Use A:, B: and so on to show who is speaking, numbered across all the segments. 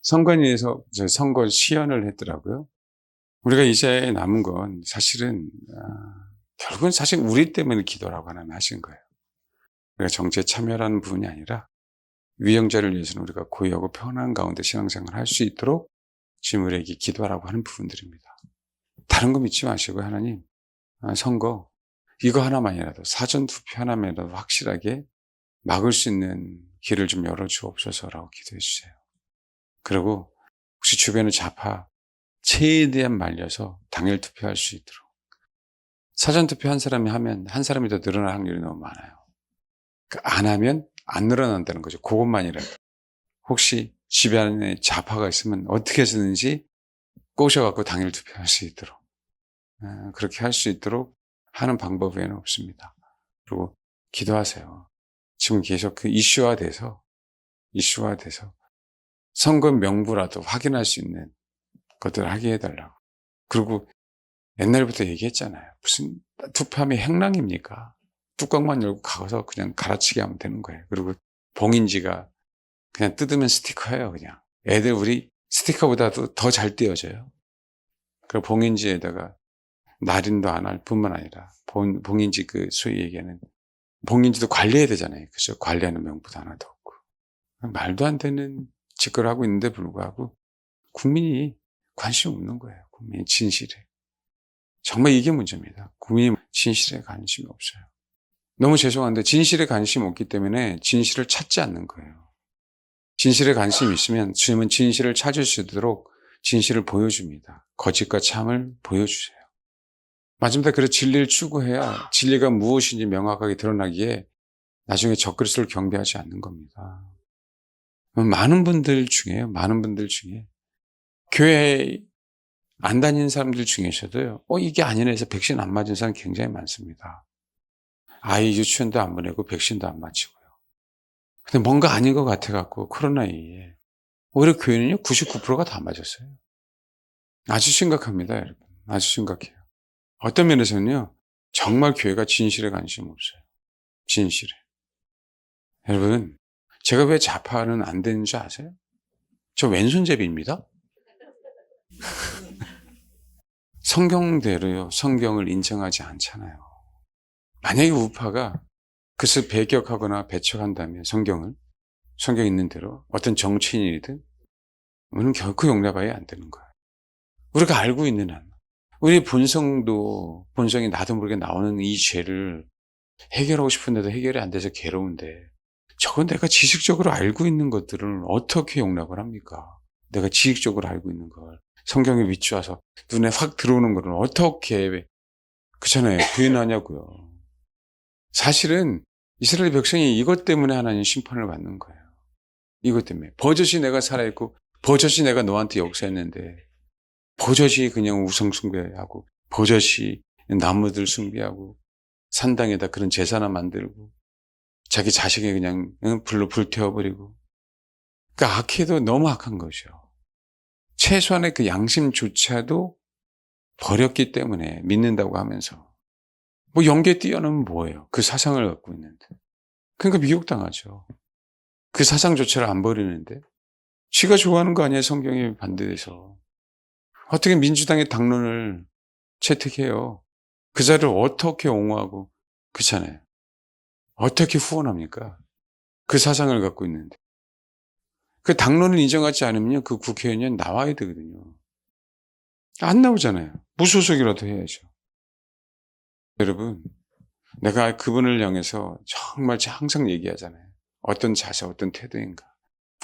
A: 선관위에서 선거 시연을 했더라고요. 우리가 이제 남은 건 사실은 결국은 사실 우리 때문에 기도라고 하나님 하신 거예요. 우리가 정치에 참여하는 부분이 아니라 위영자를 위해서는 우리가 고요하고 평안한 가운데 신앙생활을 할 수 있도록 지금 우리에게 기도하라고 하는 부분들입니다. 다른 거 믿지 마시고 하나님, 선거 이거 하나만이라도, 사전투표 하나만이라도 확실하게 막을 수 있는 길을 좀 열어주옵소서라고 기도해 주세요. 그리고 혹시 주변의 좌파 최대한 말려서 당일 투표할 수 있도록. 사전투표 한 사람이 하면 한 사람이 더 늘어날 확률이 너무 많아요. 안 하면 안 늘어난다는 거죠. 그것만이라도. 혹시 집안에 좌파가 있으면 어떻게 해서든지 꼬셔갖고 당일 투표할 수 있도록, 그렇게 할 수 있도록 하는 방법 외에는 없습니다. 그리고 기도하세요. 지금 계속 그 이슈화돼서 선거 명부라도 확인할 수 있는 것들을 하게 해달라고. 그리고 옛날부터 얘기했잖아요. 무슨 투표함이 행랑입니까? 뚜껑만 열고 가서 그냥 갈아치기 하면 되는 거예요. 그리고 봉인지가 그냥 뜯으면 스티커예요. 그냥 애들 우리 스티커보다도 더 잘 띄어져요. 그 봉인지에다가 날인도 안 할 뿐만 아니라 봉인지 그 소위 얘기하는 봉인지도 관리해야 되잖아요. 그죠? 관리하는 명부도 하나도 없고 말도 안 되는 짓거리를 하고 있는데 불구하고 국민이 관심 없는 거예요. 국민이 진실에. 정말 이게 문제입니다. 국민이 진실에 관심이 없어요. 너무 죄송한데 진실에 관심이 없기 때문에 진실을 찾지 않는 거예요. 진실에 관심이 있으면 주님은 진실을 찾을 수 있도록 진실을 보여줍니다. 거짓과 참을 보여주세요. 마지막에 그래서 진리를 추구해야 진리가 무엇인지 명확하게 드러나기에 나중에 적그리스도를 경배하지 않는 겁니다. 많은 분들 중에 교회 안 다니는 사람들 중에서도요, 이게 아니네 해서 백신 안 맞은 사람 굉장히 많습니다. 아이 유치원도 안 보내고 백신도 안 맞히고요. 근데 뭔가 아닌 것 같아갖고 코로나2에 오히려 교회는요 99%가 다 맞았어요. 아주 심각합니다, 여러분. 아주 심각해요. 어떤 면에서는요 정말 교회가 진실에 관심 없어요. 진실에. 여러분, 제가 왜 좌파는 안 되는 줄 아세요? 저 왼손잡이입니다. 성경대로요 성경을 인정하지 않잖아요. 만약에 우파가 그것을 배격하거나 배척한다면 성경 있는 대로 어떤 정치인이든 우리는 결코 용납하여 안 되는 거예요. 우리가 알고 있는 한 우리 본성이 나도 모르게 나오는 이 죄를 해결하고 싶은데도 해결이 안 돼서 괴로운데 저건 내가 지식적으로 알고 있는 것들을 어떻게 용납을 합니까? 내가 지식적으로 알고 있는 걸 성경에 비추어서 눈에 확 들어오는 거를 어떻게 그렇잖아요. 부인하냐고요. 사실은 이스라엘 백성이 이것 때문에 하나님 심판을 받는 거예요. 이것 때문에. 버젓이 내가 살아있고 버젓이 내가 너한테 역사했는데 버젓이 그냥 우상 숭배하고 버젓이 나무들 숭배하고 산당에다 그런 제사 하나 만들고 자기 자식이 그냥 불로 불태워버리고 그러니까 악해도 너무 악한 거죠. 최소한의 그 양심조차도 버렸기 때문에 믿는다고 하면서 뭐 영계 뛰어넘으면 뭐예요? 그 사상을 갖고 있는데. 그러니까 미혹당하죠. 그 사상조차를 안 버리는데 지가 좋아하는 거 아니에요? 성경에 반대해서. 어떻게 민주당의 당론을 채택해요? 그 자를 어떻게 옹호하고 그렇잖아요. 어떻게 후원합니까? 그 사상을 갖고 있는데. 그 당론을 인정하지 않으면 그 국회의원이 나와야 되거든요. 안 나오잖아요. 무소속이라도 해야죠. 여러분, 내가 그분을 향해서 정말 항상 얘기하잖아요. 어떤 자세, 어떤 태도인가.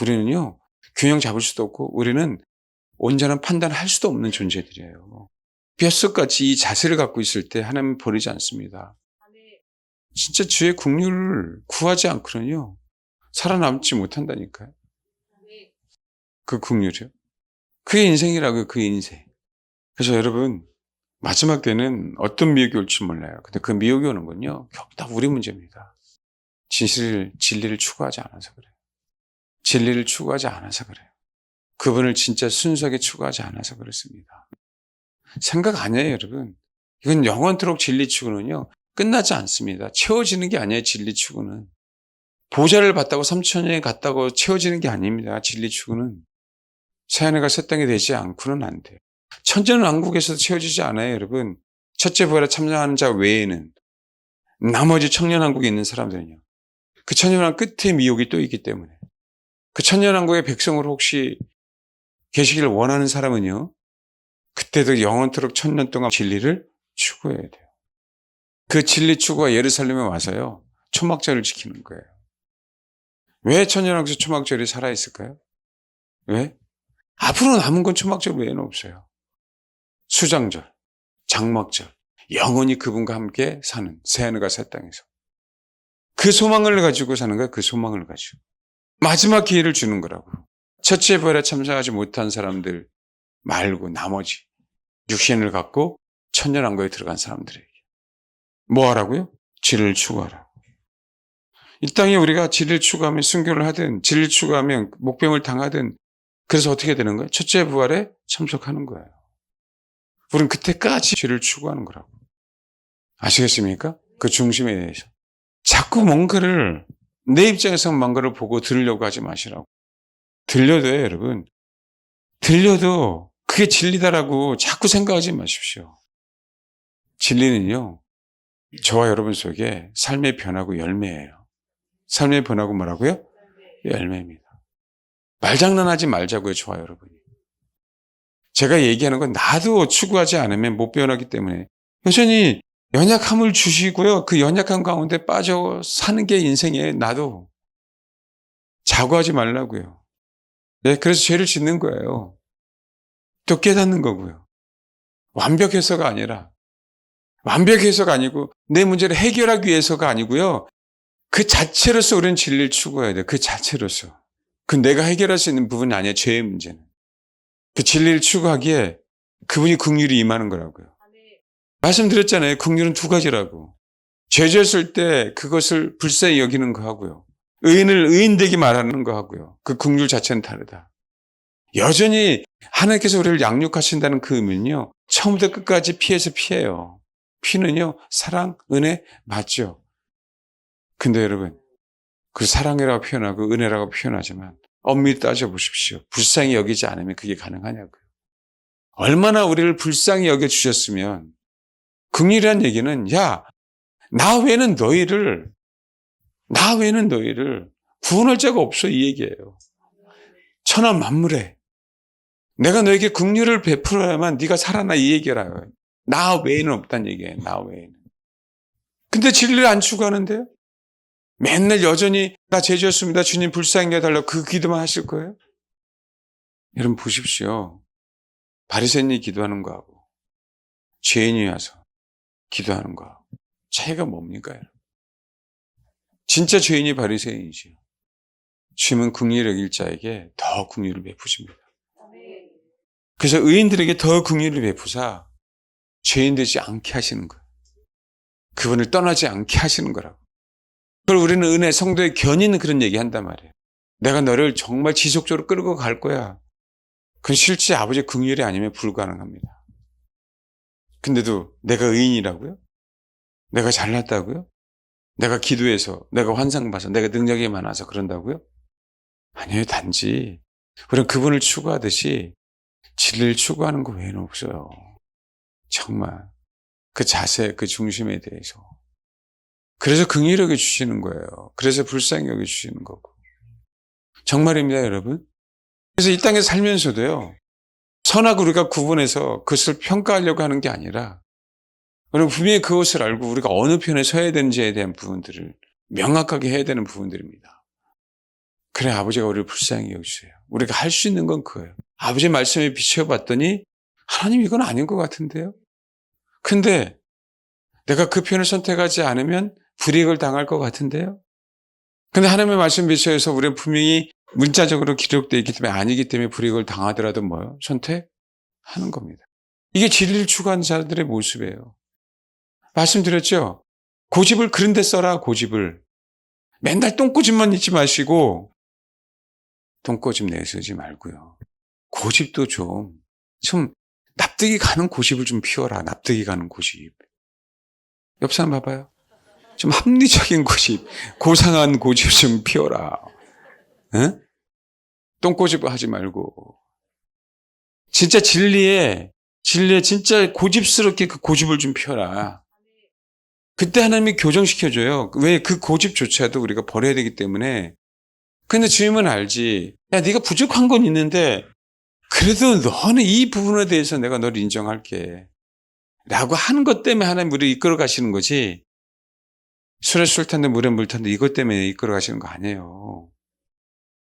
A: 우리는요, 균형 잡을 수도 없고, 우리는 온전한 판단을 할 수도 없는 존재들이에요. 뼛속같이 이 자세를 갖고 있을 때 하나님은 버리지 않습니다. 진짜 주의 긍휼을 구하지 않고는요, 살아남지 못한다니까요. 그 긍휼이요. 그게 인생이라고요, 그 인생. 그래서 여러분, 마지막 때는 어떤 미혹이 올지 몰라요. 근데 그 미혹이 오는 건요, 결국 다 우리 문제입니다. 진리를 추구하지 않아서 그래요. 진리를 추구하지 않아서 그래요. 그분을 진짜 순수하게 추구하지 않아서 그렇습니다. 생각 아니에요, 여러분. 이건 영원토록 진리 추구는요, 끝나지 않습니다. 채워지는 게 아니에요, 진리 추구는. 보좌를 받다고 3,000년이 갔다고 채워지는 게 아닙니다, 진리 추구는. 새하늘과 새 땅이 되지 않고는 안 돼요. 천재는 왕국에서도 채워지지 않아요, 여러분. 첫째 부활에 참여하는 자 외에는 나머지 청년왕국에 있는 사람들은요. 그 천년왕국 끝에 미혹이 또 있기 때문에 그 천년왕국의 백성으로 혹시 계시기를 원하는 사람은요. 그때도 영원토록 천년 동안 진리를 추구해야 돼요. 그 진리 추구가 예루살렘에 와서요. 초막절을 지키는 거예요. 왜 천년왕국에서 초막절이 살아있을까요? 왜? 앞으로 남은 건 초막절 외에는 없어요. 수장절, 장막절, 영원히 그분과 함께 사는 새하늘과 새 땅에서. 그 소망을 가지고 사는 거예요. 그 소망을 가지고. 마지막 기회를 주는 거라고. 첫째 부활에 참석하지 못한 사람들 말고 나머지 육신을 갖고 천년왕국에 들어간 사람들에게. 뭐 하라고요? 진리를 추구하라고. 이 땅에 우리가 진리를 추구하면 순교를 하든 진리를 추구하면 목병을 당하든 그래서 어떻게 되는 거예요? 첫째 부활에 참석하는 거예요. 우리는 그때까지 진리를 추구하는 거라고. 아시겠습니까? 그 중심에 대해서. 자꾸 뭔가를 내 입장에서 뭔가를 보고 들으려고 하지 마시라고. 들려도요, 여러분. 들려도 그게 진리다라고 자꾸 생각하지 마십시오. 진리는요, 저와 여러분 속에 삶의 변화고 열매예요. 삶의 변화고 뭐라고요? 열매입니다. 말장난하지 말자고요, 저와 여러분이. 제가 얘기하는 건 나도 추구하지 않으면 못 변하기 때문에 여전히 연약함을 주시고요. 그 연약함 가운데 빠져 사는 게 인생이에요. 나도. 자고하지 말라고요. 네, 그래서 죄를 짓는 거예요. 또 깨닫는 거고요. 완벽해서가 아니고 내 문제를 해결하기 위해서가 아니고요. 그 자체로서 우리는 진리를 추구해야 돼요. 그 자체로서. 그 내가 해결할 수 있는 부분이 아니에요. 죄의 문제는. 그 진리를 추구하기에 그분이 긍휼이 임하는 거라고요. 말씀드렸잖아요. 긍휼은 두 가지라고. 죄 지었을 때 그것을 불쌍히 여기는 거 하고요. 의인을 의인되게 말하는 거 하고요. 그 긍휼 자체는 다르다. 여전히 하나님께서 우리를 양육하신다는 그 의미는요. 처음부터 끝까지 피해서 피해요. 피는요. 사랑, 은혜 맞죠. 근데 여러분 그 사랑이라고 표현하고 은혜라고 표현하지만 엄밀히 따져보십시오. 불쌍히 여기지 않으면 그게 가능하냐고요. 얼마나 우리를 불쌍히 여겨주셨으면 긍휼이란 얘기는 나 외에는 너희를 구원할 자가 없어 이 얘기예요. 천하 만물에 내가 너에게 긍휼을 베풀어야만 네가 살아나 이 얘기라요. 나 외에는 없다는 얘기예요. 나 외에는. 근데 진리를 안 추구하는데요. 맨날 여전히 나 죄 지었습니다. 주님 불쌍히 해달라고 그 기도만 하실 거예요? 여러분 보십시오. 바리새인이 기도하는 거하고 죄인이 와서 기도하는 거하고 차이가 뭡니까? 여러분? 진짜 죄인이 바리새인이지요. 주님은 긍휼히 여길 자에게 더 긍휼을 베푸십니다. 그래서 의인들에게 더 긍휼을 베푸사 죄인 되지 않게 하시는 거예요. 그분을 떠나지 않게 하시는 거라고. 그걸 우리는 은혜 성도의 견인은 그런 얘기 한단 말이에요. 내가 너를 정말 지속적으로 끌고 갈 거야. 그건 실제 아버지의 긍휼이 아니면 불가능합니다. 근데도 내가 의인이라고요? 내가 잘났다고요? 내가 기도해서, 내가 환상 봐서, 내가 능력이 많아서 그런다고요? 아니에요. 단지 우리는 그분을 추구하듯이 진리를 추구하는 거 외에는 없어요. 정말 그 자세, 그 중심에 대해서. 그래서 긍휼히 여겨 주시는 거예요. 그래서 불쌍히 여겨 주시는 거고. 정말입니다, 여러분. 그래서 이 땅에 살면서도요. 선악을 우리가 구분해서 그것을 평가하려고 하는 게 아니라 우리는 분명히 그것을 알고 우리가 어느 편에 서야 되는지에 대한 부분들을 명확하게 해야 되는 부분들입니다. 그래 아버지가 우리를 불쌍히 여기세요. 우리가 할 수 있는 건 그거예요. 아버지의 말씀에 비춰봤더니 하나님 이건 아닌 것 같은데요. 근데 내가 그 편을 선택하지 않으면 불이익을 당할 것 같은데요. 근데 하나님의 말씀 비춰서 우리는 분명히 문자적으로 기록되어 있기 때문에 아니기 때문에 불이익을 당하더라도 뭐요? 선택하는 겁니다. 이게 진리를 추구하는 자들의 모습이에요. 말씀드렸죠? 고집을 그런 데 써라, 고집을. 맨날 똥꼬집만 잊지 마시고 똥꼬집 내쓰지 말고요. 고집도 좀 납득이 가는 고집을 좀 피워라. 납득이 가는 고집. 옆 사람 봐봐요. 좀 합리적인 고집, 고상한 고집 좀 피워라. 응? 똥꼬집 하지 말고. 진짜 진리에 진짜 고집스럽게 그 고집을 좀 펴라. 그때 하나님이 교정시켜줘요. 왜? 그 고집조차도 우리가 버려야 되기 때문에. 근데 주님은 알지. 야, 네가 부족한 건 있는데 그래도 너는 이 부분에 대해서 내가 너를 인정할게. 라고 하는 것 때문에 하나님 우리를 이끌어 가시는 거지. 술에 술 탄데 물에 물 탄데 이것 때문에 이끌어 가시는 거 아니에요.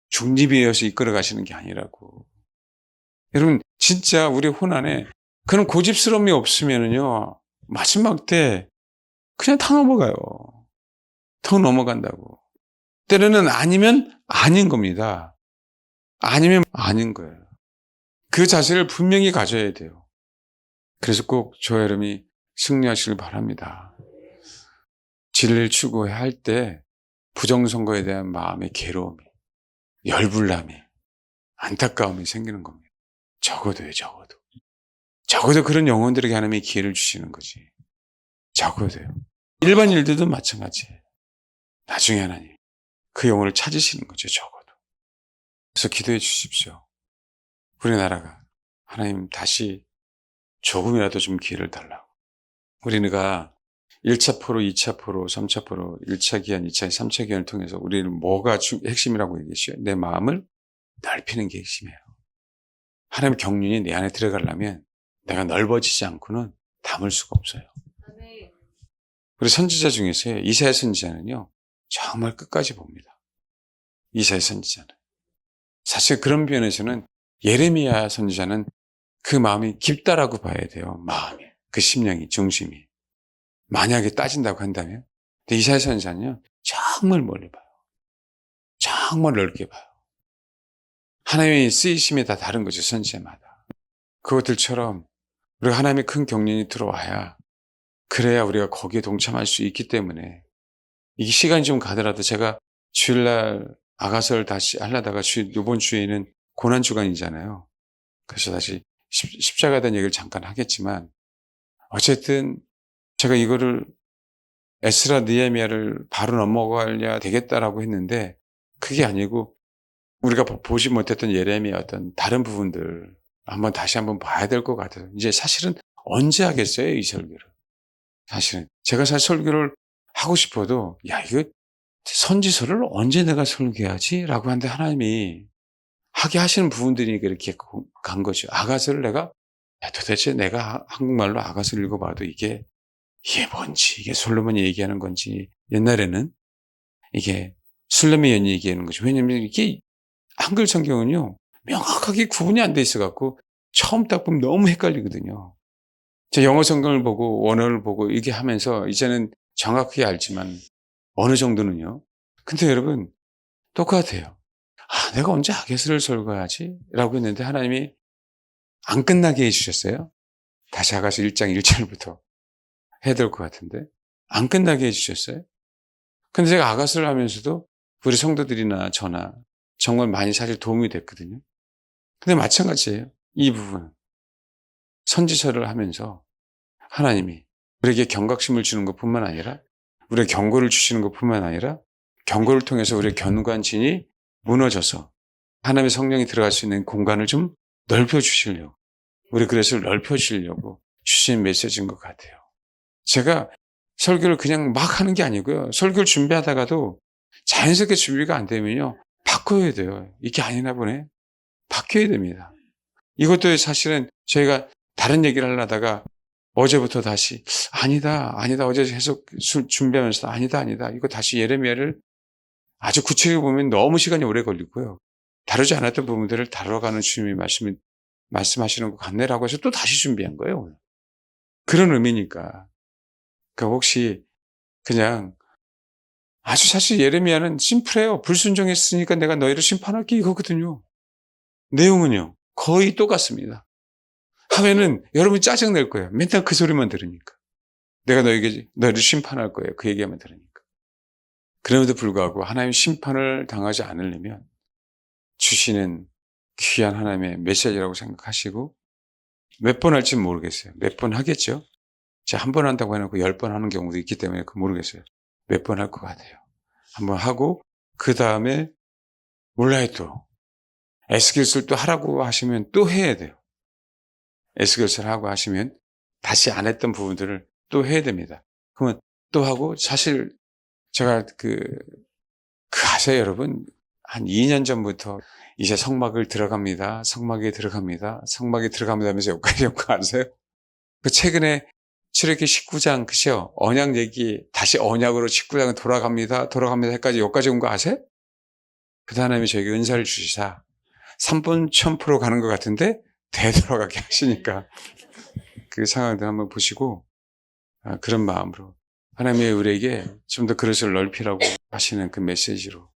A: 중립이어서 이끌어 가시는 게 아니라고. 여러분, 진짜 우리 혼안에 그런 고집스러움이 없으면은요, 마지막 때 그냥 다 넘어가요. 더 넘어간다고. 때로는 아니면 아닌 겁니다. 아니면 아닌 거예요. 그 자세를 분명히 가져야 돼요. 그래서 꼭 저와 여러분이 승리하시길 바랍니다. 진리를 추구할 때 부정선거에 대한 마음의 괴로움이, 열불남이, 안타까움이 생기는 겁니다. 적어도요, 적어도. 적어도 그런 영혼들에게 하나님이 기회를 주시는 거지. 적어도요. 일반 일들도 마찬가지예요. 나중에 하나님 그 영혼을 찾으시는 거죠, 적어도. 그래서 기도해 주십시오. 우리나라가 하나님 다시 조금이라도 좀 기회를 달라고. 우리가 1차 포로, 2차 포로, 3차 포로, 1차 기한, 2차, 3차 기한을 통해서 우리는 뭐가 핵심이라고 얘기하시죠? 내 마음을 넓히는 게 핵심이에요. 하나님의 경륜이 내 안에 들어가려면 내가 넓어지지 않고는 담을 수가 없어요. 우리 선지자 중에서 이사야 선지자는요, 정말 끝까지 봅니다. 이사야 선지자는. 사실 그런 면에서는 예레미야 선지자는 그 마음이 깊다라고 봐야 돼요. 마음이. 그 심령이, 중심이. 만약에 따진다고 한다면. 근데 이사야 선지자는요, 정말 멀리 봐요. 정말 넓게 봐요. 하나님의 쓰이심이 다 다른 거죠, 선지자마다. 그것들처럼 우리가 하나님의 큰 경륜이 들어와야, 그래야 우리가 거기에 동참할 수 있기 때문에, 이 시간이 좀 가더라도 제가 주일날 아가서를 다시 하려다가 이번 주에는 고난주간이잖아요. 그래서 다시 십자가에 대한 얘기를 잠깐 하겠지만, 어쨌든 제가 이거를 에스라 느헤미야를 바로 넘어가야 되겠다라고 했는데, 그게 아니고 우리가 보지 못했던 예레미야 어떤 다른 부분들 다시 한번 봐야 될 것 같아요. 이제 사실은 언제 하겠어요, 이 설교를. 사실은 제가 사실 설교를 하고 싶어도, 야, 이거 선지서를 언제 내가 설교하지? 라고 하는데 하나님이 하게 하시는 부분들이 이렇게 간 거죠. 아가서를 내가, 야, 도대체 내가 한국말로 아가서를 읽어봐도 이게 뭔지, 이게 솔로몬이 얘기하는 건지, 옛날에는 이게 술레미 연이 얘기하는 거죠. 왜냐면 이게 한글 성경은요, 명확하게 구분이 안 돼 있어갖고 처음 딱 보면 너무 헷갈리거든요. 제가 영어 성경을 보고 원어를 보고 이게 하면서 이제는 정확하게 알지만 어느 정도는요. 근데 여러분, 똑같아요. 내가 언제 아게스를 설거하지? 라고 했는데 하나님이 안 끝나게 해주셨어요. 다시 아가서 1장 1절부터 해야 될 것 같은데 안 끝나게 해주셨어요. 근데 제가 아가서를 하면서도 우리 성도들이나 저나 정말 많이 사실 도움이 됐거든요. 근데 마찬가지예요. 이 부분은 선지서를 하면서 하나님이 우리에게 경각심을 주는 것뿐만 아니라 우리에게 경고를 주시는 것뿐만 아니라 경고를 통해서 우리의 견관진이 무너져서 하나님의 성령이 들어갈 수 있는 공간을 좀 넓혀주시려고, 우리 그릇을 넓혀주시려고 주신 메시지인 것 같아요. 제가 설교를 그냥 막 하는 게 아니고요. 설교를 준비하다가도 자연스럽게 준비가 안 되면요, 바꿔야 돼요. 이게 아니나 보네. 바뀌어야 됩니다. 이것도 사실은 저희가 다른 얘기를 하려다가 어제부터 다시 아니다 어제 계속 준비하면서 아니다 이거 다시 예레미야를 아주 구체적으로 보면 너무 시간이 오래 걸리고요. 다루지 않았던 부분들을 다뤄가는 주님이 말씀하시는 것 같네라고 해서 또 다시 준비한 거예요, 오늘. 그런 의미니까. 그러니까 혹시 그냥 아주 사실 예레미야는 심플해요. 불순종했으니까 내가 너희를 심판할게 이거거든요. 내용은요, 거의 똑같습니다. 하면은 여러분이 짜증낼 거예요. 맨날 그 소리만 들으니까. 내가 너희를 심판할 거예요. 그 얘기만 들으니까. 그럼에도 불구하고 하나님 심판을 당하지 않으려면 주시는 귀한 하나님의 메시지라고 생각하시고, 몇 번 할지는 모르겠어요. 몇 번 하겠죠? 제가 한 번 한다고 해놓고 10번 하는 경우도 있기 때문에 모르겠어요. 몇 번 할 것 같아요. 한번 하고 그 다음에 몰라요. 또 에스겔서를 또 하라고 하시면 또 해야 돼요. 에스겔서를 하고 하시면 다시 안 했던 부분들을 또 해야 됩니다. 그러면 또 하고, 사실 제가 아세요, 여러분? 한 2년 전부터 이제 성막을 들어갑니다. 성막에 들어갑니다. 성막에 들어갑니다 하면서 여기까지 온 거 아세요? 그 최근에 출애굽기 19장, 그죠? 언약 얘기, 다시 언약으로 19장은 돌아갑니다. 해까지 여기까지 온 거 아세요? 그 하나님이 저에게 은사를 주시사 3분 1000% 가는 것 같은데 되돌아가게 하시니까 그 상황들 한번 보시고, 그런 마음으로 하나님이 우리에게 좀 더 그릇을 넓히라고 하시는 그 메시지로,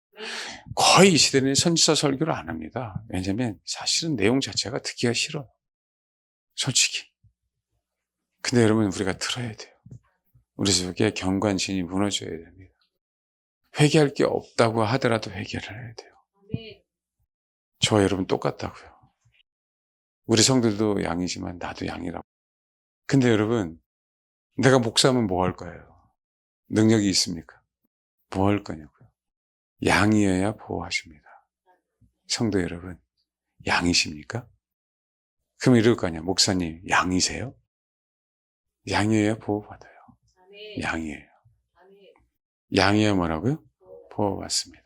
A: 거의 이 시대는 선지서 설교를 안 합니다. 왜냐하면 사실은 내용 자체가 듣기가 싫어요, 솔직히. 근데 여러분, 우리가 들어야 돼요. 우리 속에 경관신이 무너져야 됩니다. 회개할 게 없다고 하더라도 회개를 해야 돼요. 저와 여러분 똑같다고요. 우리 성도도 양이지만 나도 양이라고. 근데 여러분, 내가 목사면 뭐 할 거예요? 능력이 있습니까? 뭐 할 거냐고요? 양이어야 보호하십니다. 성도 여러분, 양이십니까? 그럼 이럴 거 아니야. 목사님, 양이세요? 양이어야 보호받아요. 양이에요. 양이어야 뭐라고요? 보호받습니다.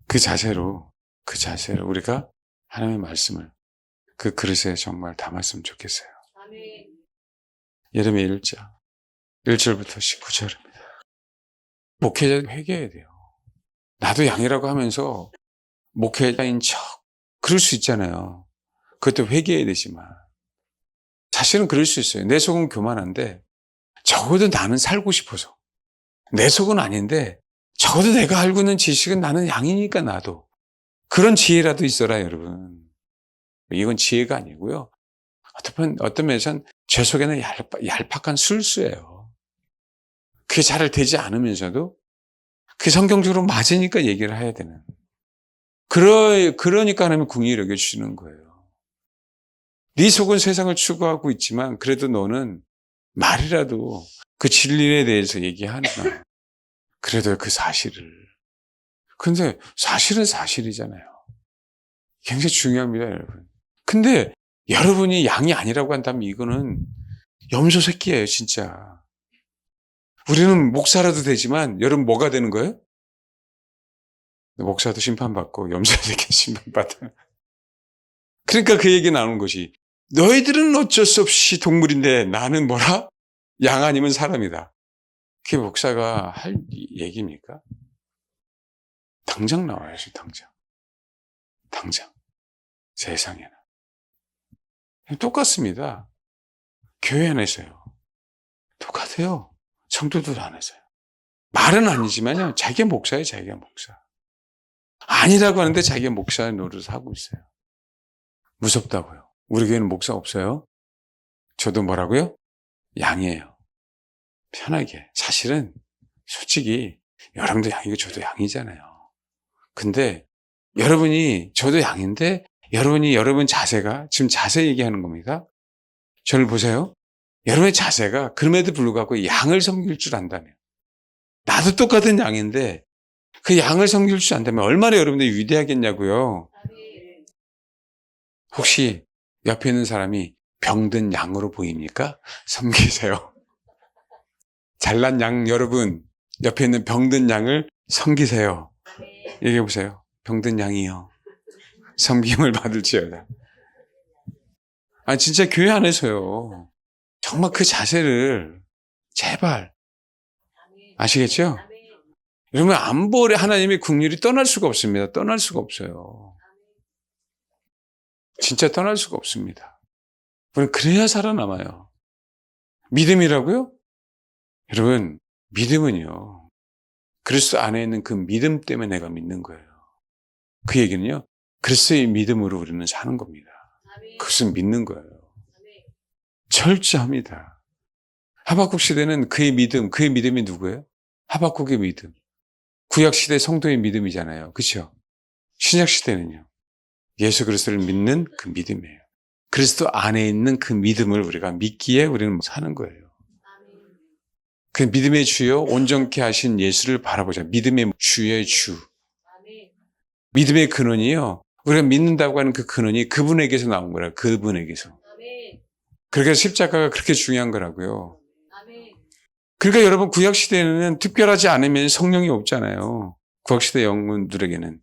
A: 그 자세로 우리가 하나님의 말씀을 그 그릇에 정말 담았으면 좋겠어요. 예레미야 1장 1절부터 19절입니다. 목회자 회개해야 돼요. 나도 양이라고 하면서 목회자인 척 그럴 수 있잖아요. 그것도 회개해야 되지만 사실은 그럴 수 있어요. 내 속은 교만한데 적어도 나는 살고 싶어서, 내 속은 아닌데 적어도 내가 알고 있는 지식은 나는 양이니까 나도 그런 지혜라도 있어라, 여러분. 이건 지혜가 아니고요, 어떤 면에서는 제 속에는 얄팍한 술수예요. 그게 잘 되지 않으면서도 그게 성경적으로 맞으니까 얘기를 해야 되는. 그러니까 하나님은 궁히 여겨주시는 거예요. 네 속은 세상을 추구하고 있지만 그래도 너는 말이라도 그 진리에 대해서 얘기하나. 그래도 그 사실을. 근데 사실은 사실이잖아요. 굉장히 중요합니다, 여러분. 근데 여러분이 양이 아니라고 한다면 이거는 염소 새끼예요, 진짜. 우리는 목사라도 되지만 여러분 뭐가 되는 거예요? 목사도 심판받고 염소 새끼 심판받아요. 그러니까 그 얘기 나오는 것이, 너희들은 어쩔 수 없이 동물인데 나는 뭐라? 양 아니면 사람이다. 그게 목사가 할 얘기입니까? 당장 나와야죠, 당장. 세상에는. 똑같습니다. 교회 안에서요. 똑같아요. 성도들 안에서요. 말은 아니지만요, 자기가 목사예요, 자기가 목사. 아니라고 하는데 자기가 목사의 노릇을 하고 있어요. 무섭다고요. 우리 교회는 목사 없어요. 저도 뭐라고요? 양이에요. 편하게. 사실은 솔직히 여러분도 양이고 저도 양이잖아요. 근데 여러분이, 저도 양인데 여러분 자세가, 지금 자세 얘기하는 겁니다. 저를 보세요. 여러분의 자세가 그럼에도 불구하고 양을 섬길 줄 안다면, 나도 똑같은 양인데 그 양을 섬길 줄 안다면 얼마나 여러분들이 위대하겠냐고요. 혹시 옆에 있는 사람이 병든 양으로 보입니까? 섬기세요. 잘난 양 여러분, 옆에 있는 병든 양을 섬기세요. 얘기해 보세요. 병든 양이요, 섬김을 받을지어다. 진짜 교회 안에서요, 정말 그 자세를 제발, 아시겠죠? 여러분, 안보래 하나님의 긍휼이 떠날 수가 없습니다. 떠날 수가 없어요. 진짜 떠날 수가 없습니다. 우리는 그래야 살아남아요. 믿음이라고요? 여러분, 믿음은요, 그리스도 안에 있는 그 믿음 때문에 내가 믿는 거예요. 그 얘기는요, 그리스도의 믿음으로 우리는 사는 겁니다. 그것은 믿는 거예요. 철저합니다. 하박국 시대는 그의 믿음이 누구예요? 하박국의 믿음. 구약 시대 성도의 믿음이잖아요. 그렇죠? 신약 시대는요, 예수 그리스도를 믿는 그 믿음이에요. 그리스도 안에 있는 그 믿음을 우리가 믿기에 우리는 사는 거예요. 그 믿음의 주요 온전케 하신 예수를 바라보자. 믿음의 주의 주. 믿음의 근원이요, 우리가 믿는다고 하는 그 근원이 그분에게서 나온 거라. 그분에게서. 그러니까 십자가가 그렇게 중요한 거라고요.
B: 아멘.
A: 그러니까 여러분 구약시대에는 특별하지 않으면 성령이 없잖아요. 구약시대 영혼들에게는.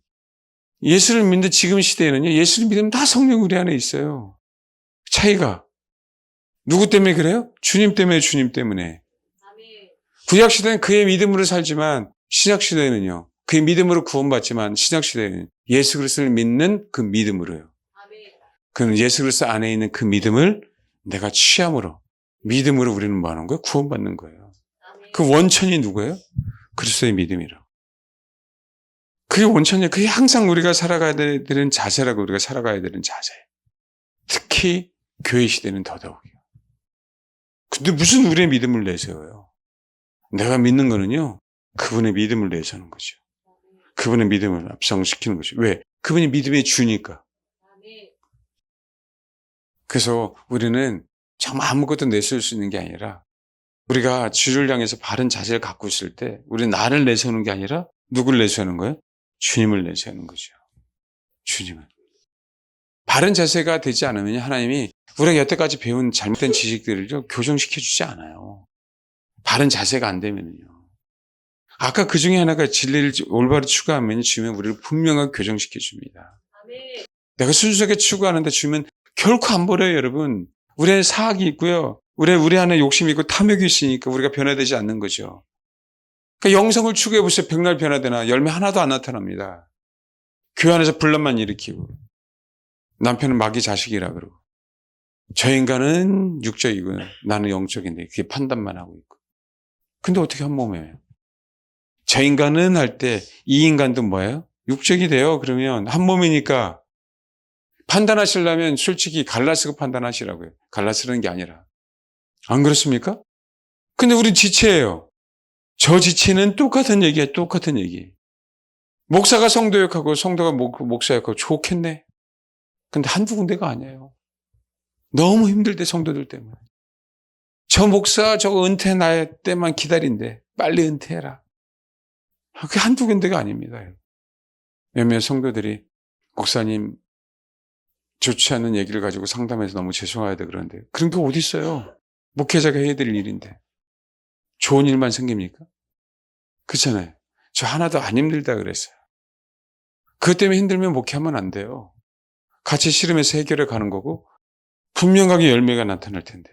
A: 예수를 믿는데 지금 시대에는요. 예수를 믿으면 다 성령 우리 안에 있어요. 차이가. 누구 때문에 그래요? 주님 때문에, 주님 때문에.
B: 아멘.
A: 구약시대는 그의 믿음으로 살지만 신약시대는요. 그의 믿음으로 구원받지만 신약시대는 예수 그리스도를 믿는 그 믿음으로요.
B: 아멘.
A: 그는 예수 그리스도 안에 있는 그 믿음을 내가 취함으로 믿음으로 우리는 뭐 하는 거예요? 구원받는 거예요.
B: 아멘.
A: 그 원천이 누구예요? 그리스도의 믿음이라. 그게 원천이에요. 그게 항상 우리가 살아가야 되는 자세라고 우리가 살아가야 되는 자세. 특히 교회 시대는 더더욱이요. 근데 무슨 우리의 믿음을 내세워요? 내가 믿는 거는요. 그분의 믿음을 내세우는 거죠. 그분의 믿음을 앞서시키는 거죠. 왜? 그분이 믿음의 주니까.
B: 아멘.
A: 그래서 우리는 정말 아무것도 내세울 수 있는 게 아니라 우리가 주를 향해서 바른 자세를 갖고 있을 때 우리는 나를 내세우는 게 아니라 누구를 내세우는 거예요? 주님을 내세우는 거죠. 주님을. 바른 자세가 되지 않으면 하나님이 우리가 여태까지 배운 잘못된 지식들을 교정시켜 주지 않아요. 바른 자세가 안 되면요. 아까 그 중에 하나가 진리를 올바로 추구하면 주면 우리를 분명하게 교정시켜 줍니다.
B: 아멘.
A: 내가 순수하게 추구하는데 주면 결코 안 버려요, 여러분. 우리 안에 사악이 있고요. 우리 안에 욕심이 있고 탐욕이 있으니까 우리가 변화되지 않는 거죠. 그러니까 영성을 추구해 보세요. 백날 변화되나 열매 하나도 안 나타납니다. 교회 안에서 분란만 일으키고 남편은 마귀 자식이라 그러고 저 인간은 육적이고 나는 영적인데 그게 판단만 하고 있고 근데 어떻게 한 몸이에요? 저 인간은 할 때 이 인간도 뭐예요? 육적이 돼요. 그러면 한 몸이니까 판단하시려면 솔직히 갈라스고 판단하시라고요. 갈라스라는 게 아니라. 안 그렇습니까? 근데 우린 지체예요. 저 지체는 똑같은 얘기야. 똑같은 얘기. 목사가 성도역하고 성도가 목사역하고 좋겠네. 근데 한두 군데가 아니에요. 너무 힘들대 성도들 때문에. 저 목사 저거 은퇴 날 때만 기다린대. 빨리 은퇴해라. 그게 한두 군데가 아닙니다. 몇몇 성도들이 목사님 좋지 않은 얘기를 가지고 상담해서 너무 죄송하다 그러는데 그런 게 어디 있어요? 목회자가 해야 될 일인데 좋은 일만 생깁니까? 그렇잖아요. 저 하나도 안 힘들다 그랬어요. 그것 때문에 힘들면 목회하면 안 돼요. 같이 씨름해서 해결해 가는 거고 분명하게 열매가 나타날 텐데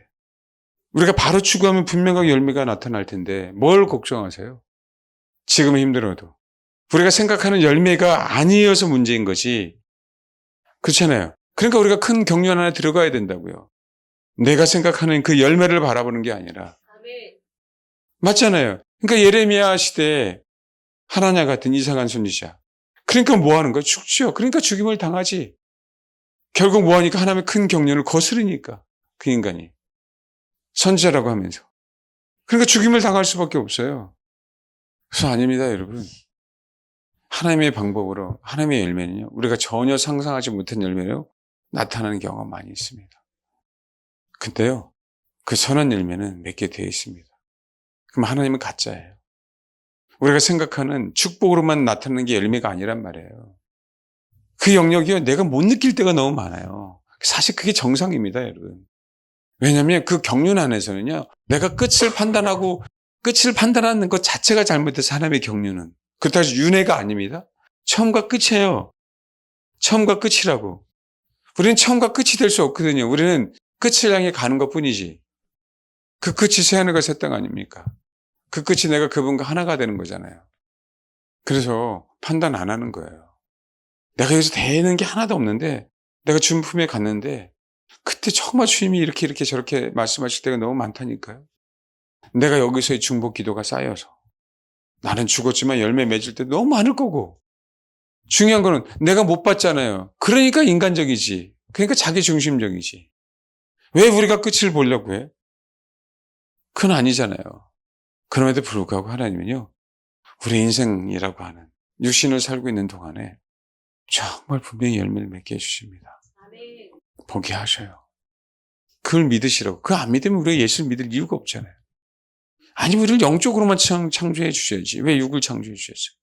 A: 우리가 바로 추구하면 분명하게 열매가 나타날 텐데 뭘 걱정하세요? 지금은 힘들어도 우리가 생각하는 열매가 아니어서 문제인 거지. 그렇잖아요. 그러니까 우리가 큰 격려 안에 들어가야 된다고요. 내가 생각하는 그 열매를 바라보는 게 아니라.
B: 아멘.
A: 맞잖아요. 그러니까 예레미야 시대에 하나냐 같은 이상한 선지자. 그러니까 뭐 하는 거야? 죽죠. 그러니까 죽임을 당하지. 결국 뭐 하니까 하나님의 큰 격려를 거스르니까 그 인간이. 선지자라고 하면서. 그러니까 죽임을 당할 수밖에 없어요. 그래서 아닙니다, 여러분. 하나님의 방법으로 하나님의 열매는요. 우리가 전혀 상상하지 못한 열매로 나타나는 경우가 많이 있습니다. 근데요. 그 선한 열매는 맺게 되어 있습니다. 그럼 하나님은 가짜예요. 우리가 생각하는 축복으로만 나타나는 게 열매가 아니란 말이에요. 그 영역이요. 내가 못 느낄 때가 너무 많아요. 사실 그게 정상입니다, 여러분. 왜냐하면 그 경륜 안에서는요. 내가 끝을 판단하는 것 자체가 잘못돼서 하나님의 경륜은. 그렇다고 해서 윤회가 아닙니다. 처음과 끝이에요. 처음과 끝이라고. 우리는 처음과 끝이 될 수 없거든요. 우리는 끝을 향해 가는 것뿐이지. 그 끝이 새하늘과 새 땅 아닙니까? 그 끝이 내가 그분과 하나가 되는 거잖아요. 그래서 판단 안 하는 거예요. 내가 여기서 되는 게 하나도 없는데 내가 주님 품에 갔는데 그때 정말 주님이 이렇게 저렇게 말씀하실 때가 너무 많다니까요. 내가 여기서의 중복 기도가 쌓여서 나는 죽었지만 열매 맺을 때 너무 많을 거고 중요한 거는 내가 못 봤잖아요. 그러니까 인간적이지. 그러니까 자기 중심적이지. 왜 우리가 끝을 보려고 해? 그건 아니잖아요. 그럼에도 불구하고 하나님은요. 우리 인생이라고 하는 육신을 살고 있는 동안에 정말 분명히 열매를 맺게 해주십니다.
B: 아멘.
A: 보게 하셔요. 그걸 믿으시라고. 그거 안 믿으면 우리가 예수를 믿을 이유가 없잖아요. 아니 우리를 영적으로만 창조해 주셔야지. 왜 육을 창조해 주셨어요?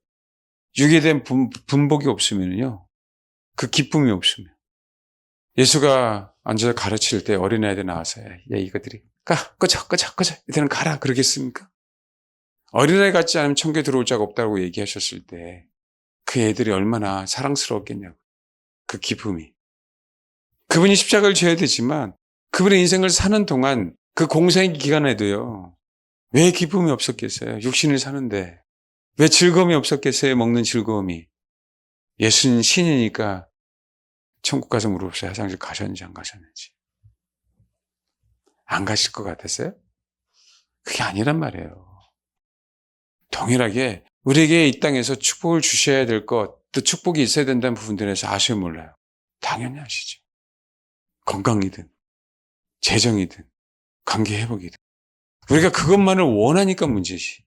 A: 육에 대한 분복이 없으면요. 그 기쁨이 없으면. 예수가 앉아서 가르칠 때 어린아이들 나와서 야, 이것들이 꺼져. 이들은 가라 그러겠습니까? 어린아이 같지 않으면 천국에 들어올 자가 없다고 얘기하셨을 때 그 애들이 얼마나 사랑스러웠겠냐고. 그 기쁨이. 그분이 십자가를 져야 되지만 그분의 인생을 사는 동안 그 공생 기간에도요. 왜 기쁨이 없었겠어요? 육신을 사는데. 왜 즐거움이 없었겠어요? 먹는 즐거움이. 예수는 신이니까 천국 가서 물어보세요. 화장실 가셨는지 안 가셨는지. 안 가실 것 같았어요? 그게 아니란 말이에요. 동일하게 우리에게 이 땅에서 축복을 주셔야 될 것, 또 축복이 있어야 된다는 부분들에서 아시면 몰라요. 당연히 아시죠. 건강이든 재정이든 관계 회복이든 우리가 그것만을 원하니까 문제지.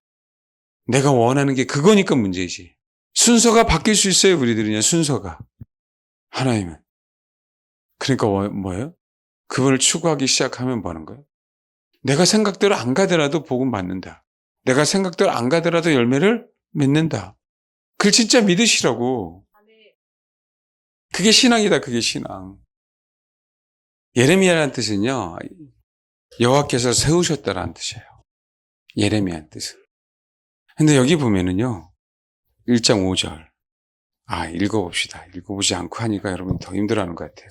A: 내가 원하는 게 그거니까 문제지. 순서가 바뀔 수 있어요. 우리들은요. 순서가. 하나님은. 그러니까 뭐예요? 그분을 추구하기 시작하면 뭐 하는 거예요? 내가 생각대로 안 가더라도 복음 받는다. 내가 생각대로 안 가더라도 열매를 맺는다. 그걸 진짜 믿으시라고. 그게 신앙이다. 그게 신앙. 예레미야라는 뜻은요. 여호와께서 세우셨다라는 뜻이에요. 예레미야라는 뜻은. 근데 여기 보면은요. 1장 5절. 읽어봅시다. 읽어보지 않고 하니까 여러분 더 힘들어하는 것 같아요.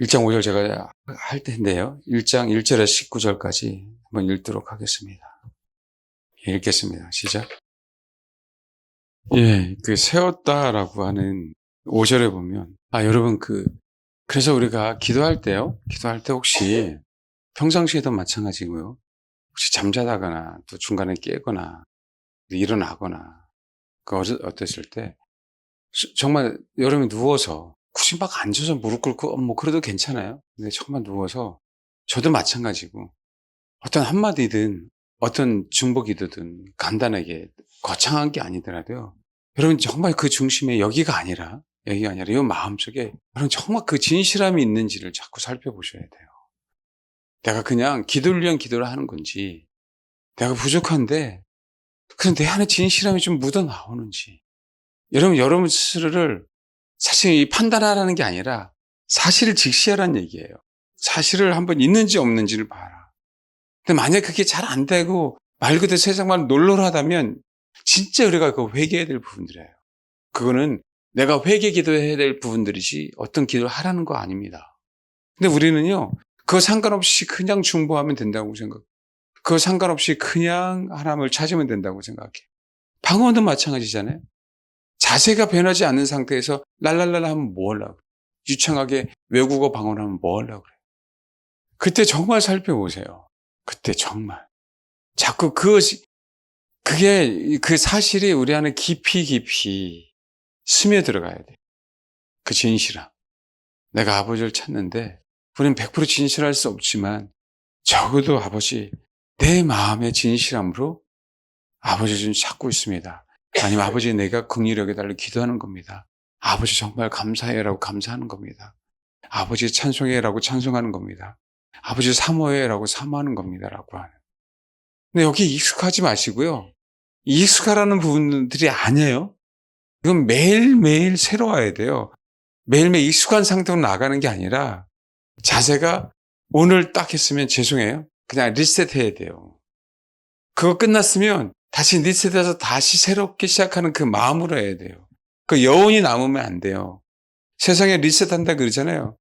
A: 1장 5절 제가 할 텐데요. 1장 1절에서 19절까지 한번 읽도록 하겠습니다. 읽겠습니다. 시작. 그 세웠다라고 하는 5절에 보면 여러분 그래서 우리가 기도할 때 혹시 평상시에도 마찬가지고요. 혹시 잠자다거나 또 중간에 깨거나 일어나거나 어땠을 때 정말 여러분이 누워서 굳이 막 앉아서 무릎 꿇고 뭐 그래도 괜찮아요. 근데 정말 누워서 저도 마찬가지고 어떤 한마디든 어떤 중보기도든 간단하게 거창한 게 아니더라도요. 여러분 정말 그 중심에 여기가 아니라 이 마음속에 여러분 정말 그 진실함이 있는지를 자꾸 살펴보셔야 돼요. 내가 그냥 기도를 위한 기도를 하는 건지 내가 부족한데 그냥 내 안에 진실함이 좀 묻어나오는지 여러분 스스로를 사실 이 판단하라는 게 아니라 사실을 직시하라는 얘기예요. 사실을 한번 있는지 없는지를 봐라. 근데 만약에 그게 잘 안 되고 말 그대로 세상만 널널하다면 진짜 우리가 회개해야 될 부분들이에요. 그거는 내가 회개 기도해야 될 부분들이지 어떤 기도를 하라는 거 아닙니다. 근데 우리는요. 그거 상관없이 그냥 중보하면 된다고 생각해요. 그거 상관없이 그냥 하나님을 찾으면 된다고 생각해요. 방언도 마찬가지잖아요. 자세가 변하지 않는 상태에서 랄랄랄라 하면 뭐 하려고 그래요? 유창하게 외국어 방언하면 뭐 하려고 그래요? 그때 정말 살펴보세요. 그때 정말. 자꾸 그게 그 사실이 우리 안에 깊이 스며들어가야 돼요. 그 진실함. 내가 아버지를 찾는데 우리는 100% 진실할 수 없지만 적어도 아버지 내 마음의 진실함으로 아버지 좀 찾고 있습니다. 아니면 아버지 내가 긍휼히 여겨달라고 기도하는 겁니다. 아버지 정말 감사해라고 감사하는 겁니다. 아버지 찬송해라고 찬송하는 겁니다. 아버지 사모해라고 사모하는 겁니다라고 하는. 근데 여기 익숙하지 마시고요. 익숙하라는 부분들이 아니에요. 이건 매일매일 새로워야 돼요. 매일매일 익숙한 상태로 나가는 게 아니라 자세가 오늘 딱 했으면 죄송해요. 그냥 리셋해야 돼요. 그거 끝났으면 다시 리셋해서 다시 새롭게 시작하는 그 마음으로 해야 돼요. 그 여운이 남으면 안 돼요. 세상에 리셋한다 그러잖아요.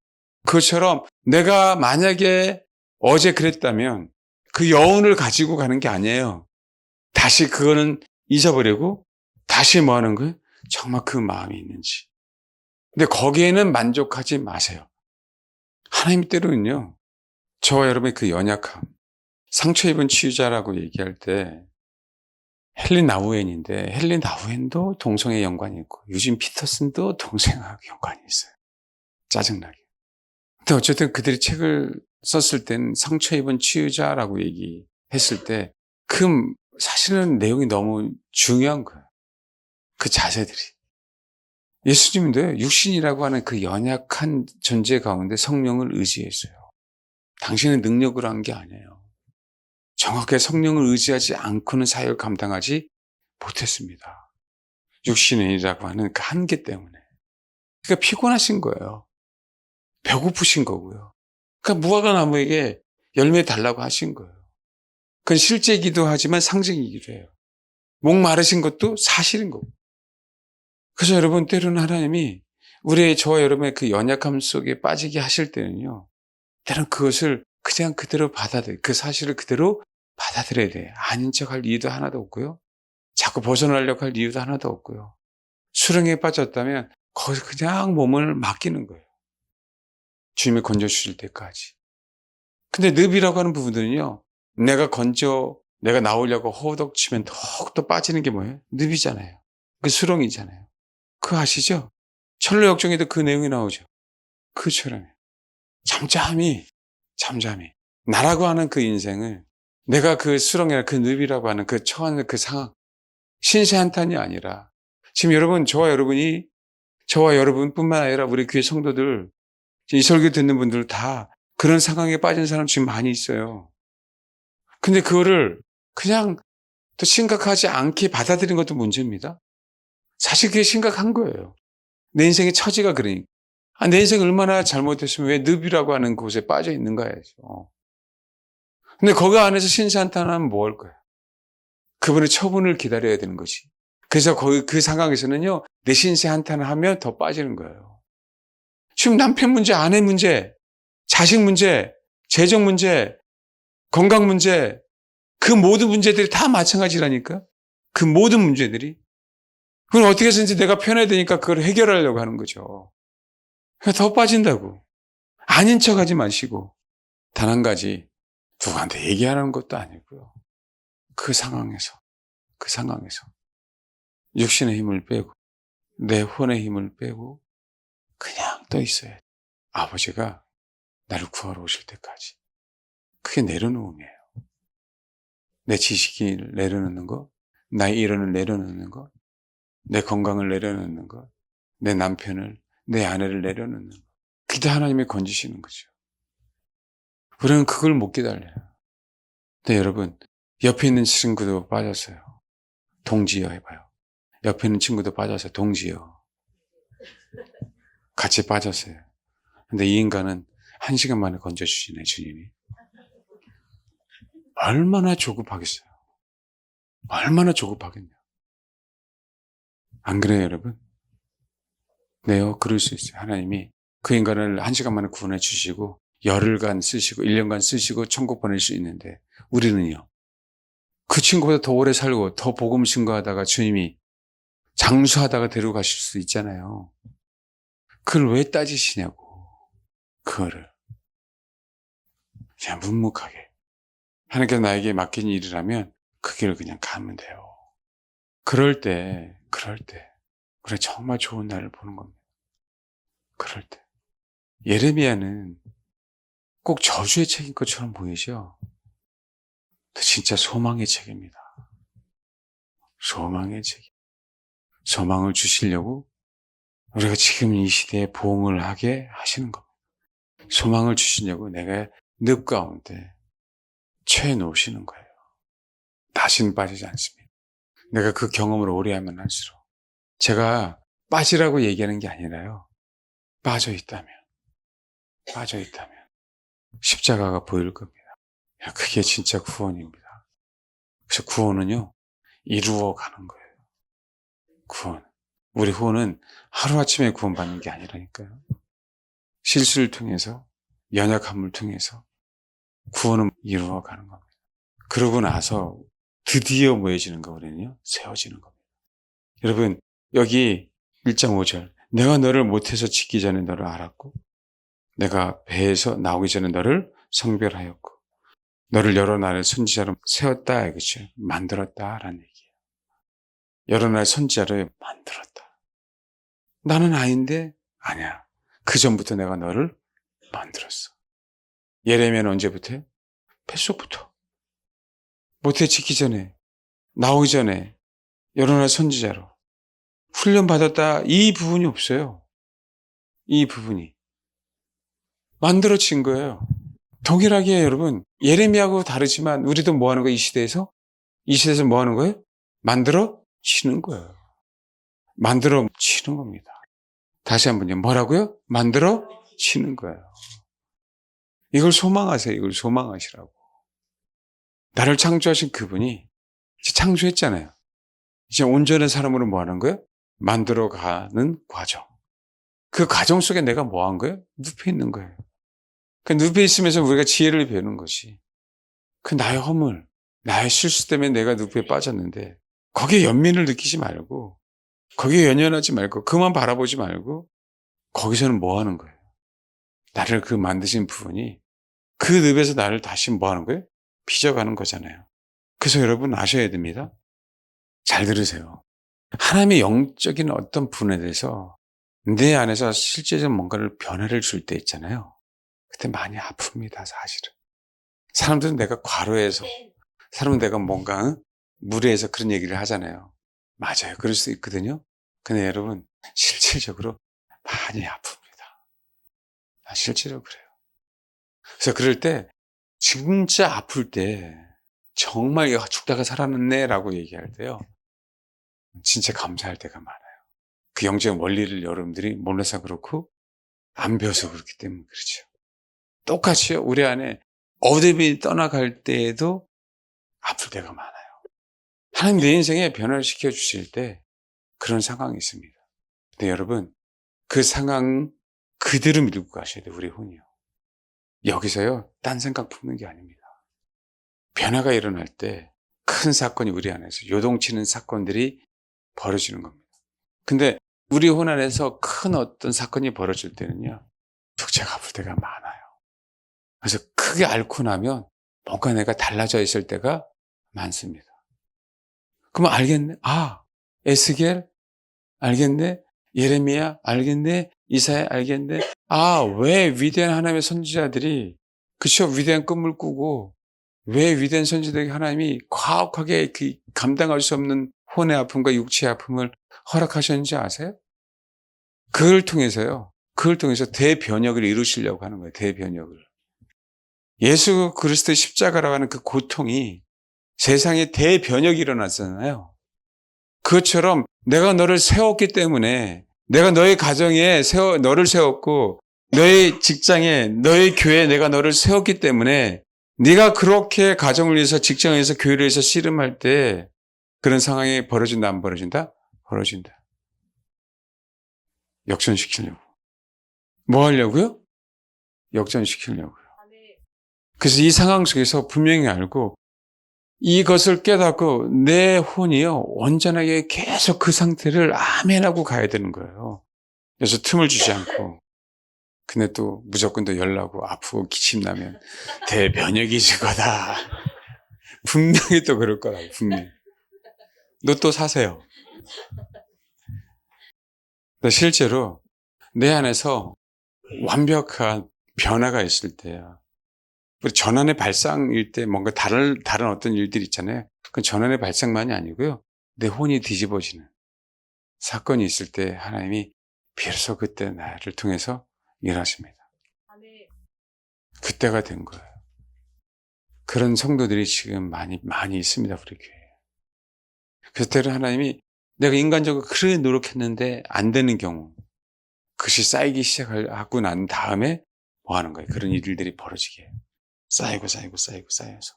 A: 그것처럼 내가 만약에 어제 그랬다면 그 여운을 가지고 가는 게 아니에요. 다시 그거는 잊어버리고 다시 뭐 하는 거예요? 정말 그 마음이 있는지. 근데 거기에는 만족하지 마세요. 하나님 때로는요. 저와 여러분의 그 연약함, 상처 입은 치유자라고 얘기할 때 헨리 나우엔인데 헨리 나우엔도 동성애 연관이 있고 유진 피터슨도 동성애하고 연관이 있어요. 짜증나게. 근데 어쨌든 그들이 책을 썼을 땐 상처 입은 치유자라고 얘기했을 때 그 사실은 내용이 너무 중요한 거예요. 그 자세들이. 예수님인데 육신이라고 하는 그 연약한 존재 가운데 성령을 의지했어요. 당신은 능력으로 한 게 아니에요. 정확하게 성령을 의지하지 않고는 사역을 감당하지 못했습니다. 육신이라고 하는 그 한계 때문에. 그러니까 피곤하신 거예요. 배고프신 거고요. 그러니까 무화과 나무에게 열매 달라고 하신 거예요. 그건 실제이기도 하지만 상징이기도 해요. 목 마르신 것도 사실인 거고. 그래서 여러분, 때로는 하나님이 저와 여러분의 그 연약함 속에 빠지게 하실 때는요, 때로는 그것을 그냥 그대로 그 사실을 그대로 받아들여야 돼요. 아닌 척 할 이유도 하나도 없고요. 자꾸 벗어나려고 할 이유도 하나도 없고요. 수렁에 빠졌다면 거기서 그냥 몸을 맡기는 거예요. 주님이 건져주실 때까지. 근데 늪이라고 하는 부분들은요, 내가 나오려고 허우덕치면 더욱더 빠지는 게 뭐예요? 늪이잖아요. 그 수렁이잖아요. 그거 아시죠? 철로역정에도 그 내용이 나오죠. 그처럼 잠잠히 나라고 하는 그 인생을, 내가 그 수렁이나 그 늪이라고 하는 그 처한 그 상황, 신세 한탄이 아니라, 지금 여러분, 저와 여러분뿐만 아니라 우리 교회 성도들, 이 설교 듣는 분들 다 그런 상황에 빠진 사람 지금 많이 있어요. 근데 그거를 그냥 또 심각하지 않게 받아들이는 것도 문제입니다. 사실 그게 심각한 거예요. 내 인생의 처지가 그러니까. 내 인생이 얼마나 잘못됐으면 왜 늪이라고 하는 곳에 빠져 있는 거야죠. 근데 거기 안에서 신세한탄하면 뭐 할 거야? 그분의 처분을 기다려야 되는 것이. 그래서 그 상황에서는요, 내 신세한탄을 하면 더 빠지는 거예요. 지금 남편 문제, 아내 문제, 자식 문제, 재정 문제, 건강 문제, 그 모든 문제들이 다 마찬가지라니까. 그 모든 문제들이. 그건 어떻게 해서든지 내가 편해야 되니까 그걸 해결하려고 하는 거죠. 그러니까 더 빠진다고. 아닌 척 하지 마시고, 단 한 가지, 누구한테 얘기하는 것도 아니고요. 그 상황에서 육신의 힘을 빼고, 내 혼의 힘을 빼고, 그냥 떠 있어야 돼. 아버지가 나를 구하러 오실 때까지. 그게 내려놓음이에요. 내 지식을 내려놓는 것, 나의 일원을 내려놓는 것, 내 건강을 내려놓는 것, 내 남편을, 내 아내를 내려놓는 것. 그때 하나님이 건지시는 거죠. 우리는 그걸 못 기다려요. 근데 여러분, 옆에 있는 친구도 빠졌어요. 동지여 해봐요. 옆에 있는 친구도 빠졌어요. 동지여. 같이 빠졌어요. 근데 이 인간은 1시간 만에 건져주시네, 주님이. 얼마나 조급하겠어요. 얼마나 조급하겠냐. 안 그래요, 여러분? 네요, 그럴 수 있어요. 하나님이 그 인간을 1시간 만에 구원해 주시고, 열흘간 쓰시고, 1년간 쓰시고, 천국 보낼 수 있는데, 우리는요, 그 친구보다 더 오래 살고, 더 복음 증거하다가 주님이 장수하다가 데리고 가실 수 있잖아요. 그걸 왜 따지시냐고. 그거를. 그냥 묵묵하게. 하나님께서 나에게 맡긴 일이라면 그 길을 그냥 가면 돼요. 그럴 때, 그래, 정말 좋은 날을 보는 겁니다. 그럴 때. 예레미야는 꼭 저주의 책인 것처럼 보이죠? 진짜 소망의 책입니다. 소망의 책. 소망을 주시려고 우리가 지금 이 시대에 부흥을 하게 하시는 겁니다. 소망을 주시려고 내가 늪 가운데 채 놓으시는 거예요. 다시는 빠지지 않습니다. 내가 그 경험을 오래 하면 할수록. 제가 빠지라고 얘기하는 게 아니라요. 빠져 있다면 십자가가 보일 겁니다. 그게 진짜 구원입니다. 그래서 구원은요, 이루어 가는 거예요. 구원. 우리 구원은 하루아침에 구원받는 게 아니라니까요. 실수를 통해서, 연약함을 통해서 구원은 이루어 가는 겁니다. 그러고 나서 드디어 뭐해지는 거, 우리는요? 세워지는 겁니다. 여러분, 여기 1장 5절. 내가 너를 못해서 짓기 전에 너를 알았고, 내가 배에서 나오기 전에 너를 성별하였고, 너를 여러 나라의 선지자로 세웠다, 그렇죠? 만들었다라는 얘기예요. 여러 나라의 선지자로 만들었다. 나는 아닌데? 아니야. 그 전부터 내가 너를 만들었어. 예레미야는 언제부터? 뱃속부터. 못해 짓기 전에, 나오기 전에 여러 나라의 선지자로 훈련받았다, 이 부분이 없어요. 이 부분이 만들어진 거예요. 동일하게 여러분, 예레미야하고 다르지만 우리도 뭐 하는 거예요? 이 시대에서 뭐 하는 거예요? 만들어지는 거예요. 만들어지는 겁니다. 다시 한번요. 뭐라고요? 만들어지는 치는 거예요. 이걸 소망하세요. 이걸 소망하시라고. 나를 창조하신 그분이 이제 창조했잖아요. 이제 온전한 사람으로 뭐 하는 거예요? 만들어가는 과정. 그 과정 속에 내가 뭐 한 거예요? 눕혀 있는 거예요. 그 눕혀 있으면서 우리가 지혜를 배우는 것이 그 나의 허물, 나의 실수 때문에 내가 늪에 빠졌는데 거기에 연민을 느끼지 말고 거기에 연연하지 말고 그만 바라보지 말고 거기서는 뭐 하는 거예요? 나를 그 만드신 부분이 그 늪에서 나를 다시 뭐 하는 거예요? 빚어가는 거잖아요. 그래서 여러분 아셔야 됩니다. 잘 들으세요. 하나님의 영적인 어떤 부분에 대해서 내 안에서 실제적인 뭔가를 변화를 줄 때 있잖아요. 그때 많이 아픕니다, 사실은. 사람들은 내가 과로해서, 사람은 내가 뭔가 무례해서 그런 얘기를 하잖아요. 맞아요. 그럴 수 있거든요. 근데 여러분, 실질적으로 많이 아픕니다. 실제로 그래요. 그래서 그럴 때, 진짜 아플 때, 정말 죽다가 살아났네 라고 얘기할 때요. 진짜 감사할 때가 많아요. 그 영적 원리를 여러분들이 몰라서 그렇고, 안 배워서 그렇기 때문에 그렇죠. 똑같이요. 우리 안에 어둠이 떠나갈 때에도 아플 때가 많아요. 하나님 내 인생에 변화를 시켜주실 때 그런 상황이 있습니다. 근데 여러분, 그 상황 그대로 밀고 가셔야 돼요. 우리 혼이요. 여기서요. 딴 생각 품는 게 아닙니다. 변화가 일어날 때 큰 사건이 우리 안에서 요동치는 사건들이 벌어지는 겁니다. 근데 우리 혼 안에서 큰 어떤 사건이 벌어질 때는요. tuk제가 아플 때가 많아요. 그래서 크게 앓고 나면 뭔가 내가 달라져 있을 때가 많습니다. 그러면 알겠네. 아, 에스겔 알겠네. 예레미야 알겠네. 이사야 알겠네. 아, 왜 위대한 하나님의 선지자들이 그쵸 위대한 꿈을 꾸고 왜 위대한 선지자들에게 하나님이 과학하게 그 감당할 수 없는 혼의 아픔과 육체의 아픔을 허락하셨는지 아세요? 그걸 통해서요. 그걸 통해서 대변혁을 이루시려고 하는 거예요. 대변혁을. 예수 그리스도의 십자가라고 하는 그 고통이 세상에 대변혁이 일어났잖아요. 그것처럼 내가 너를 세웠기 때문에 내가 너의 가정에 너를 세웠고 너의 직장에 너의 교회에 내가 너를 세웠기 때문에 네가 그렇게 가정을 위해서 직장을 위해서 교회를 위해서 씨름할 때 그런 상황이 벌어진다 안 벌어진다? 벌어진다. 역전시키려고. 뭐 하려고요? 역전시키려고요. 그래서 이 상황 속에서 분명히 알고 이것을 깨닫고 내 혼이요 온전하게 계속 그 상태를 아멘하고 가야 되는 거예요. 그래서 틈을 주지 않고 근데 또 무조건 또 열나고 아프고 기침나면 대변혁이실 거다. 분명히 또 그럴 거라고 분명히. 너 또 사세요. 근데 실제로 내 안에서 완벽한 변화가 있을 때야. 우리 전환의 발상일 때 뭔가 다른 어떤 일들이 있잖아요. 그건 전환의 발상만이 아니고요. 내 혼이 뒤집어지는 사건이 있을 때 하나님이 비로소 그때 나를 통해서 일하십니다. 그때가 된 거예요. 그런 성도들이 지금 많이 있습니다. 우리 교회에. 그때는 하나님이 내가 인간적으로 그렇게 노력했는데 안 되는 경우 그것이 쌓이기 시작하고 난 다음에 뭐 하는 거예요? 그런 일들이 벌어지게 해요. 쌓여서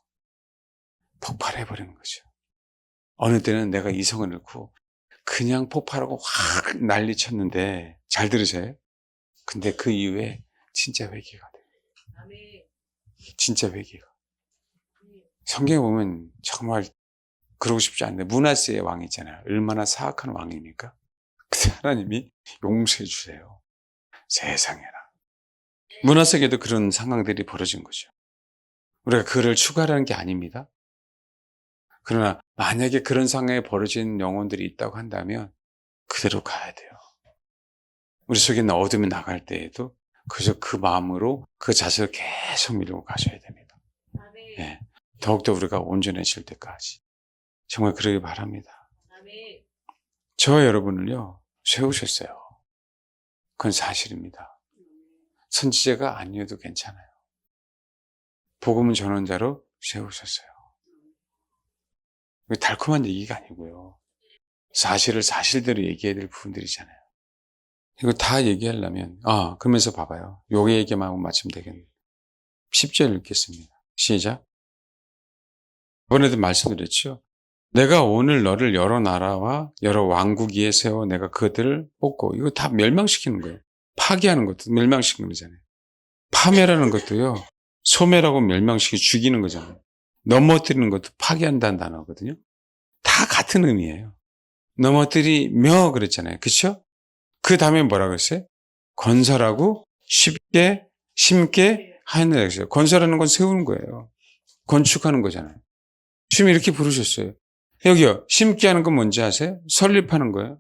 A: 폭발해버리는 거죠. 어느 때는 내가 이성을 잃고 그냥 폭발하고 확 난리쳤는데 잘 들으세요? 근데 그 이후에 진짜 회개가 돼요. 진짜 회개가. 성경에 보면 정말 그러고 싶지 않은데 므낫세의 왕이 있잖아요. 얼마나 사악한 왕입니까? 근데 하나님이 용서해 주세요. 세상에나. 므낫세에게도 그런 상황들이 벌어진 거죠. 우리가 그를 추가하는 게 아닙니다. 그러나 만약에 그런 상황에 벌어진 영혼들이 있다고 한다면 그대로 가야 돼요. 우리 속에 있는 어둠이 나갈 때에도 그저 그 마음으로 그 자세를 계속 밀고 가셔야 됩니다. 네. 더욱더 우리가 온전해질 때까지. 정말 그러길 바랍니다. 저와 여러분을요, 세우셨어요. 그건 사실입니다. 선지자가 아니어도 괜찮아요. 복음은 전원자로 세우셨어요. 달콤한 얘기가 아니고요. 사실을 사실대로 얘기해야 될 부분들이잖아요. 이거 다 얘기하려면, 그러면서 봐봐요. 요 얘기만 하고 마치면 되겠네요. 10절 읽겠습니다. 시작. 이번에도 말씀드렸죠. 내가 오늘 너를 여러 나라와 여러 왕국 위에 세워 내가 그들을 뽑고, 이거 다 멸망시키는 거예요. 파괴하는 것도 멸망시키는 거잖아요. 파멸하는 것도요, 소멸하고 멸망시키고 죽이는 거잖아요. 넘어뜨리는 것도 파괴한다는 단어거든요. 다 같은 의미예요. 넘어뜨리며 그랬잖아요. 그렇죠? 그 다음에 뭐라 그랬어요? 건설하고 쉽게 심게 하였느라 그랬어요. 건설하는 건 세우는 거예요. 건축하는 거잖아요. 주님 이렇게 부르셨어요. 여기요. 심게 하는 건 뭔지 아세요? 설립하는 거예요.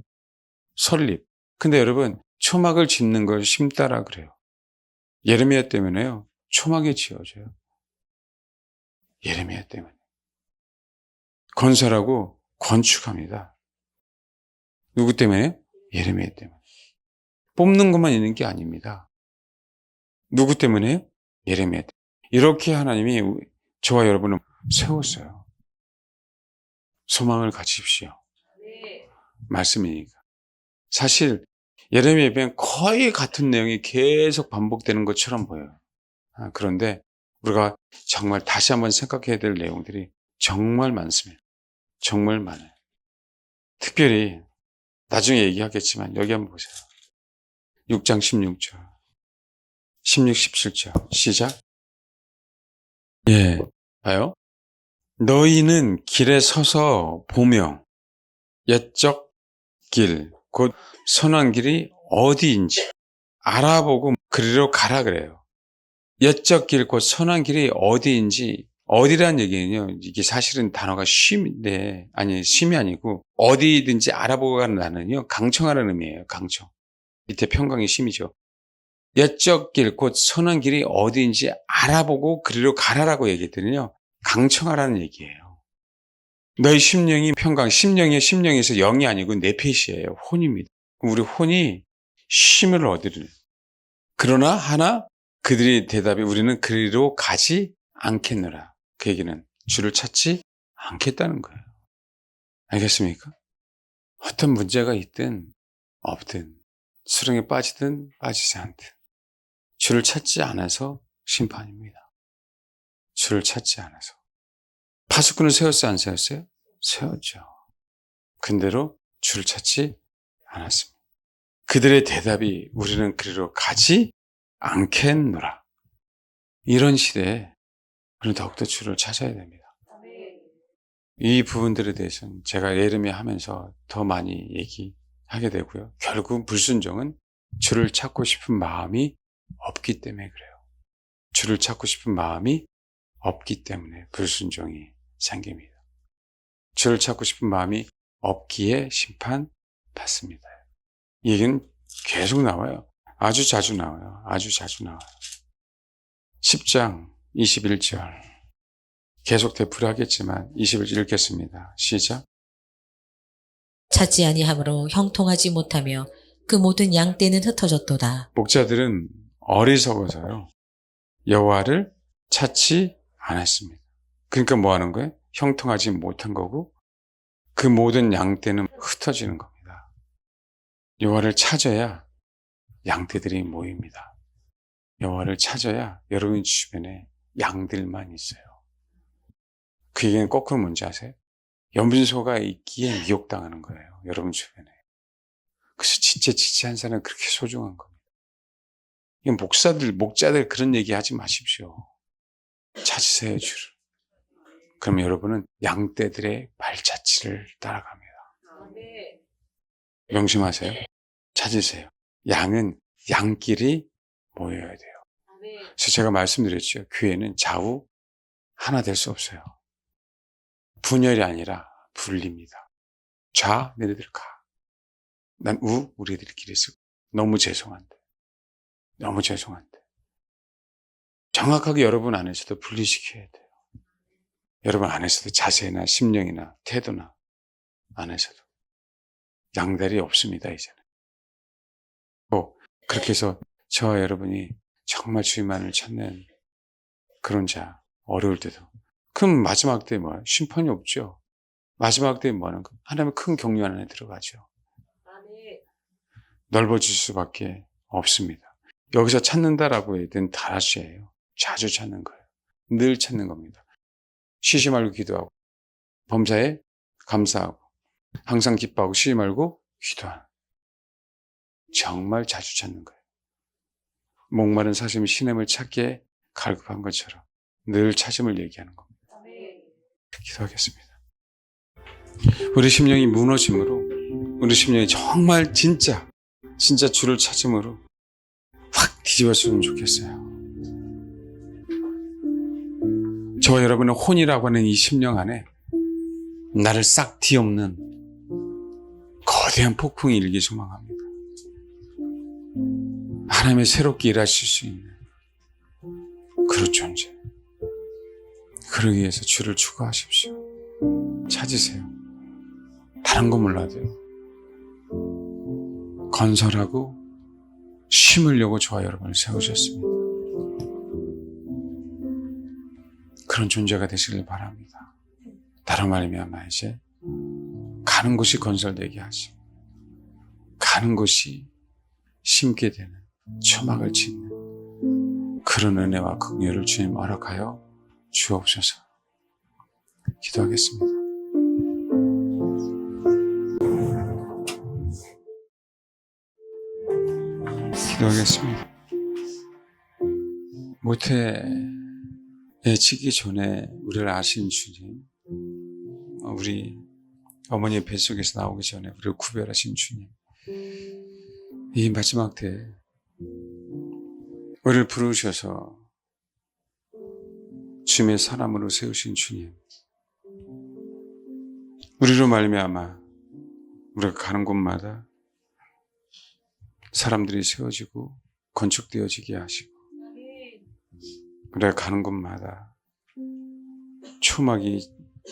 A: 설립. 근데 여러분, 초막을 짓는 걸 심다라 그래요. 예레미야 때문에요. 초막이 지어져요. 예레미야 때문에. 건설하고 건축합니다. 누구 때문에? 예레미야 때문에. 뽑는 것만 있는 게 아닙니다. 누구 때문에요? 예레미야 때문에. 이렇게 하나님이 저와 여러분을 세웠어요. 소망을 가지십시오. 말씀이니까. 사실 예레미야에 보면 거의 같은 내용이 계속 반복되는 것처럼 보여요. 그런데 우리가 정말 다시 한번 생각해야 될 내용들이 정말 많습니다. 정말 많아요. 특별히 나중에 얘기하겠지만 여기 한번 보세요. 6장 16절, 16, 17절 시작. 봐요. 너희는 길에 서서 보며 옛적 길, 곧 선한 길이 어디인지 알아보고 그리로 가라 그래요. 옛적 길, 곧 선한 길이 어디인지, 어디란 얘기는요, 이게 사실은 단어가 쉼인데, 쉼이 아니고, 어디든지 알아보고 가는 단어는요, 강청하라는 의미예요, 강청. 밑에 평강이 쉼이죠. 옛적 길, 곧 선한 길이 어디인지 알아보고 그리로 가라라고 얘기했더니요, 강청하라는 얘기예요. 너희 심령이 평강, 심령에서 영이 아니고 네페시예요. 혼입니다. 우리 혼이 쉼을 얻으려. 그러나 하나 그들의 대답이 우리는 그리로 가지 않겠노라. 그 얘기는 주를 찾지 않겠다는 거예요. 알겠습니까? 어떤 문제가 있든 없든 수렁에 빠지든 빠지지 않든 주를 찾지 않아서 심판입니다. 주를 찾지 않아서. 파수꾼을 세웠어요? 안 세웠어요? 세웠죠. 근데로 주를 찾지 않았습니다. 그들의 대답이 우리는 그리로 가지 않겠노라. 이런 시대에 우리는 더욱더 주를 찾아야 됩니다. 이 부분들에 대해서는 제가 예레미야 하면서 더 많이 얘기하게 되고요. 결국 불순종은 주를 찾고 싶은 마음이 없기 때문에 그래요. 주를 찾고 싶은 마음이 없기 때문에 불순종이 생깁니다. 주를 찾고 싶은 마음이 없기에 심판받습니다. 이 얘기는 계속 나와요. 아주 자주 나와요. 아주 자주 나와요. 10장 21절 계속 되풀이하겠지만 21절 읽겠습니다. 시작.
B: 찾지 아니함으로 형통하지 못하며 그 모든 양떼는 흩어졌도다.
A: 목자들은 어리석어서요. 여호와를 찾지 않았습니다. 그러니까 뭐 하는 거예요? 형통하지 못한 거고 그 모든 양떼는 흩어지는 겁니다. 여호와를 찾아야 양떼들이 모입니다. 여호와를 찾아야 여러분 주변에 양들만 있어요. 그 얘기는 거꾸로 뭔지 아세요? 염분소가 있기에 미혹당하는 거예요. 여러분 주변에. 그래서 진짜 지체한 사람은 그렇게 소중한 겁니다. 이건 목자들 그런 얘기 하지 마십시오. 찾으세요, 주를. 그럼 여러분은 양떼들의 발자취를 따라갑니다. 명심하세요. 찾으세요. 양은 양끼리 모여야 돼요. 그래서 제가 말씀드렸죠. 교회는 좌우 하나 될 수 없어요. 분열이 아니라 분리입니다. 좌, 너희들 가. 난 우, 우리들끼리 쓰고. 너무 죄송한데. 너무 죄송한데. 정확하게 여러분 안에서도 분리시켜야 돼요. 여러분 안에서도 자세나 심령이나 태도나 안에서도. 양다리 없습니다, 이제는. 그렇게 해서 저와 여러분이 정말 주님만을 찾는 그런 자, 어려울 때도. 그럼 마지막 때 뭐야? 심판이 없죠. 마지막 때 뭐 하는 거? 하나님의 큰 경륜 안에 들어가죠. 넓어질 수밖에 없습니다. 여기서 찾는다라고 해야 되는 다라시예요. 자주 찾는 거예요. 늘 찾는 겁니다. 쉬지 말고 기도하고 범사에 감사하고 항상 기뻐하고 쉬지 말고 기도하는, 정말 자주 찾는 거예요. 목마른 사슴이 시냇을 찾기에 갈급한 것처럼 늘 찾음을 얘기하는 겁니다. 기도하겠습니다. 우리 심령이 무너짐으로, 우리 심령이 정말 진짜 주를 찾음으로 확 뒤집어졌으면 좋겠어요. 저와 여러분의 혼이라고 하는 이 심령 안에 나를 싹 뒤엎는 거대한 폭풍이 일기 소망합니다. 하나님의 새롭게 일하실 수 있는 그런 존재. 그러기 위해서 주를 추구하십시오. 찾으세요. 다른 거 몰라도요. 건설하고 심으려고 저와 여러분을 세우셨습니다. 그런 존재가 되시길 바랍니다. 다른 말이면 이제 가는 곳이 건설되게 하시고 가는 곳이 심게 되는 초막을 짓는 그런 은혜와 긍휼을 주님 허락하여 주옵소서. 기도하겠습니다. 기도하겠습니다. 모태 예치기 전에 우리를 아신 주님, 우리 어머니의 뱃속에서 나오기 전에 우리를 구별하신 주님, 이 마지막 때에 우리를 부르셔서 주님의 사람으로 세우신 주님, 우리로 말미암아 우리가 가는 곳마다 사람들이 세워지고 건축되어지게 하시고 우리가 가는 곳마다 초막이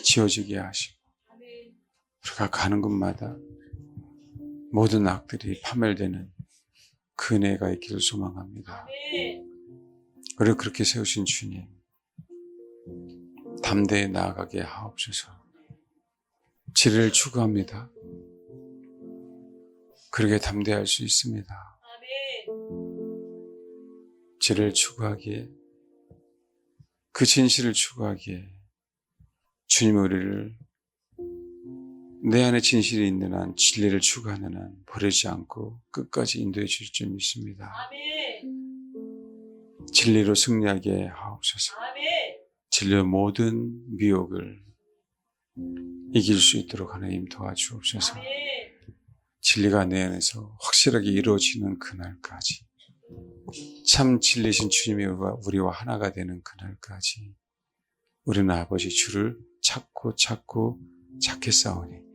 A: 지어지게 하시고 우리가 가는 곳마다 모든 악들이 파멸되는 그 은혜가 있기를 소망합니다. 우리를 그렇게 세우신 주님, 담대히 나아가게 하옵소서. 지혜를 추구합니다. 그렇게 담대할 수 있습니다. 지혜를 추구하기에, 그 진실을 추구하기에 주님이 우리를 내 안에 진실이 있는 한, 진리를 추구하는 한 버리지 않고 끝까지 인도해 주실 줄 믿습니다. 진리로 승리하게 하옵소서. 진리의 모든 미혹을 이길 수 있도록 하나님 도와주옵소서. 진리가 내 안에서 확실하게 이루어지는 그날까지, 참 진리신 주님이 우리와 하나가 되는 그날까지 우리는 아버지 주를 찾고 찾겠사오니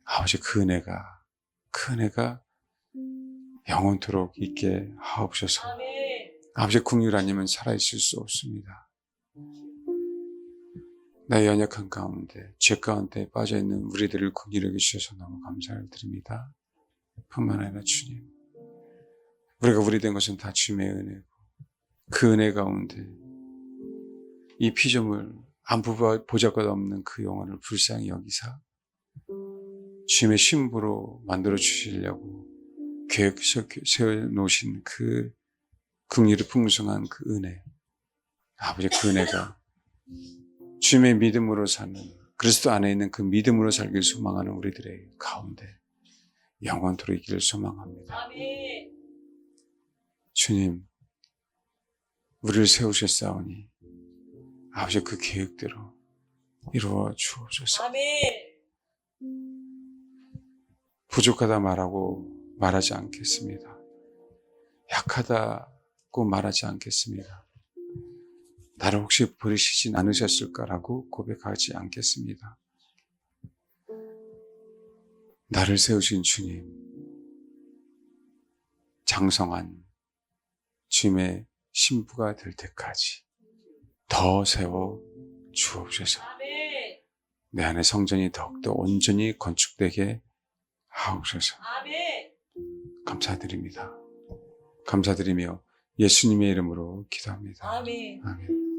A: 아버지 그 은혜가 영원토록 있게 하옵소서. 아버지 긍휼 아니면 살아있을 수 없습니다. 나의 연약한 가운데, 죄 가운데 빠져있는 우리들을 긍휼히 여기셔서 너무 감사를 드립니다. 뿐만 아니라 주님, 우리가 우리 된 것은 다 주님의 은혜고, 그 은혜 가운데 이 피조물 아무 보잘것없는 그 영혼을 불쌍히 여기사 주님의 신부로 만들어 주시려고 계획해서 세워놓으신 그 긍휼이 풍성한 그 은혜, 아버지 그 은혜가 주님의 믿음으로 사는, 그리스도 안에 있는 그 믿음으로 살기를 소망하는 우리들의 가운데 영원토록 있기를 소망합니다. 주님, 우리를 세우셨사오니 아버지 그 계획대로 이루어 주옵소서. 부족하다 말하지 않겠습니다. 약하다고 말하지 않겠습니다. 나를 혹시 버리시진 않으셨을까라고 고백하지 않겠습니다. 나를 세우신 주님, 장성한 주님의 신부가 될 때까지 더 세워 주옵소서. 내 안에 성전이 더욱더 온전히 건축되게 하옵소서. 감사드립니다. 감사드리며 예수님의 이름으로 기도합니다. 아멘.